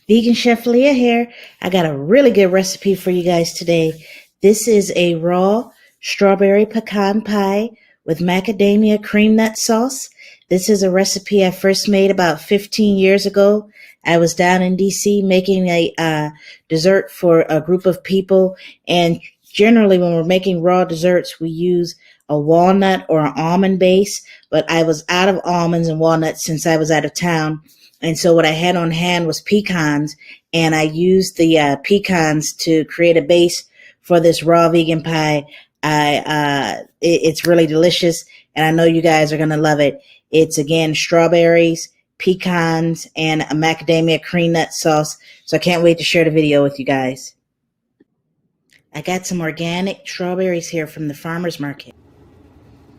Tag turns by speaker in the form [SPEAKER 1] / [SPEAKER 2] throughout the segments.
[SPEAKER 1] Vegan Chef Leah here. I got a really good recipe for you guys today. This is a raw strawberry pecan pie with macadamia cream nut sauce. This is a recipe I first made about 15 years ago. I was down in DC making a dessert for a group of people, and generally when we're making raw desserts, we use a walnut or an almond base, but I was out of almonds and walnuts since I was out of town. And so what I had on hand was pecans, and I used the pecans to create a base for this raw vegan pie. It's really delicious, and I know you guys are going to love it. It's, again, strawberries, pecans, and a macadamia cream nut sauce. So I can't wait to share the video with you guys. I got some organic strawberries here from the farmer's market.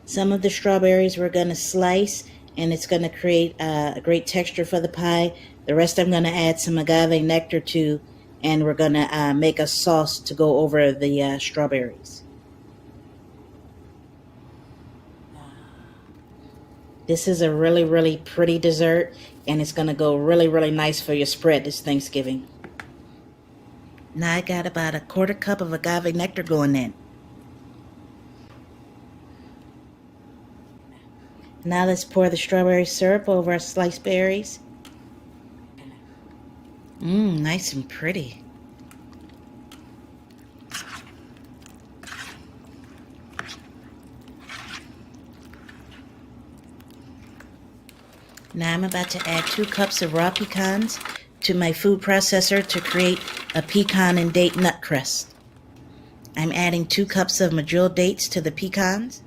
[SPEAKER 1] Some of the strawberries we're going to slice, and it's going to create a great texture for the pie. The rest I'm going to add some agave nectar to, and we're going to make a sauce to go over the strawberries. This is a really, really pretty dessert, and it's going to go really, really nice for your spread this Thanksgiving. Now I got about a quarter cup of agave nectar going in. Now let's pour the strawberry syrup over our sliced berries. Nice and pretty. Now I'm about to add 2 cups of raw pecans to my food processor to create a pecan and date nut crust. I'm adding 2 cups of medjool dates to the pecans.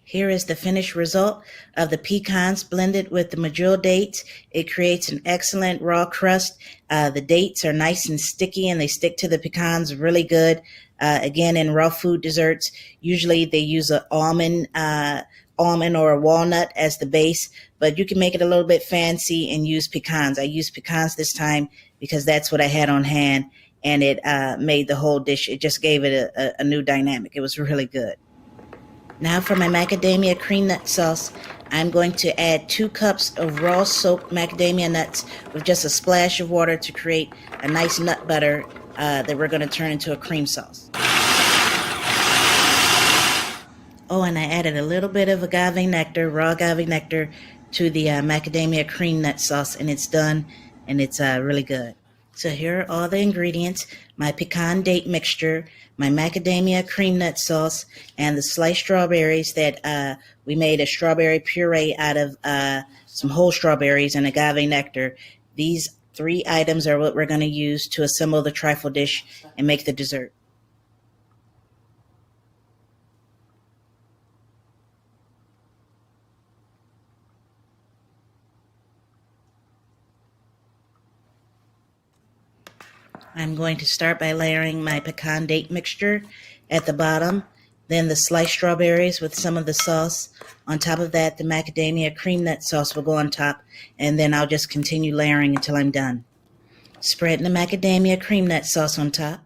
[SPEAKER 1] Here is the finished result of the pecans blended with the medjool dates. It creates an excellent raw crust. The dates are nice and sticky, and they stick to the pecans really good. Again, in raw food desserts, usually they use an almond or a walnut as the base, but you can make it a little bit fancy and use pecans. I used pecans this time because that's what I had on hand, and it made the whole dish. It just gave it a new dynamic. It was really good. Now for my macadamia cream nut sauce, I'm going to add 2 cups of raw soaked macadamia nuts with just a splash of water to create a nice nut butter that we're going to turn into a cream sauce. Oh, and I added a little bit of agave nectar, raw agave nectar, to the macadamia cream nut sauce, and it's done, and it's really good. So here are all the ingredients: my pecan date mixture, my macadamia cream nut sauce, and the sliced strawberries that we made a strawberry puree out of some whole strawberries and agave nectar. These 3 items are what we're going to use to assemble the trifle dish and make the dessert. I'm going to start by layering my pecan date mixture at the bottom, then the sliced strawberries with some of the sauce. On top of that, the macadamia cream nut sauce will go on top, and then I'll just continue layering until I'm done. Spreading the macadamia cream nut sauce on top,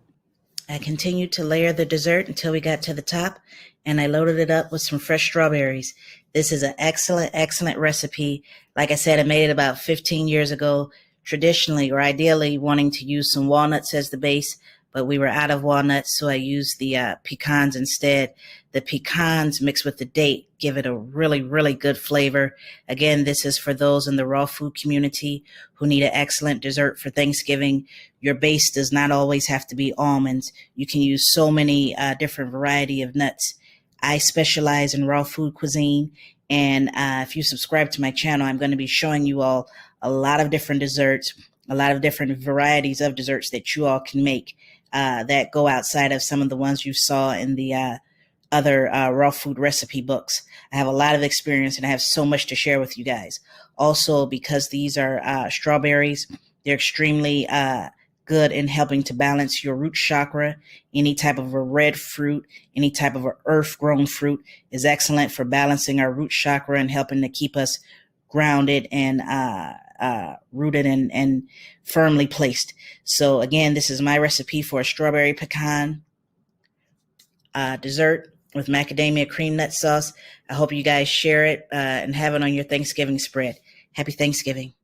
[SPEAKER 1] I continued to layer the dessert until we got to the top, and I loaded it up with some fresh strawberries. This is an excellent, excellent recipe. Like I said, I made it about 15 years ago. Traditionally, or ideally, wanting to use some walnuts as the base, but we were out of walnuts, so I used the pecans instead. The pecans mixed with the date give it a really, really good flavor. Again, this is for those in the raw food community who need an excellent dessert for Thanksgiving. Your base does not always have to be almonds. You can use so many different variety of nuts. I specialize in raw food cuisine, and if you subscribe to my channel, I'm going to be showing you all a lot of different desserts, a lot of different varieties of desserts that you all can make that go outside of some of the ones you saw in the other raw food recipe books. I have a lot of experience, and I have so much to share with you guys. Also, because these are strawberries, they're extremely good in helping to balance your root chakra. Any type of a red fruit, any type of a earth-grown fruit is excellent for balancing our root chakra and helping to keep us grounded and rooted and firmly placed. So again, this is my recipe for a strawberry pecan dessert with macadamia cream nut sauce. I hope you guys share it and have it on your Thanksgiving spread. Happy Thanksgiving.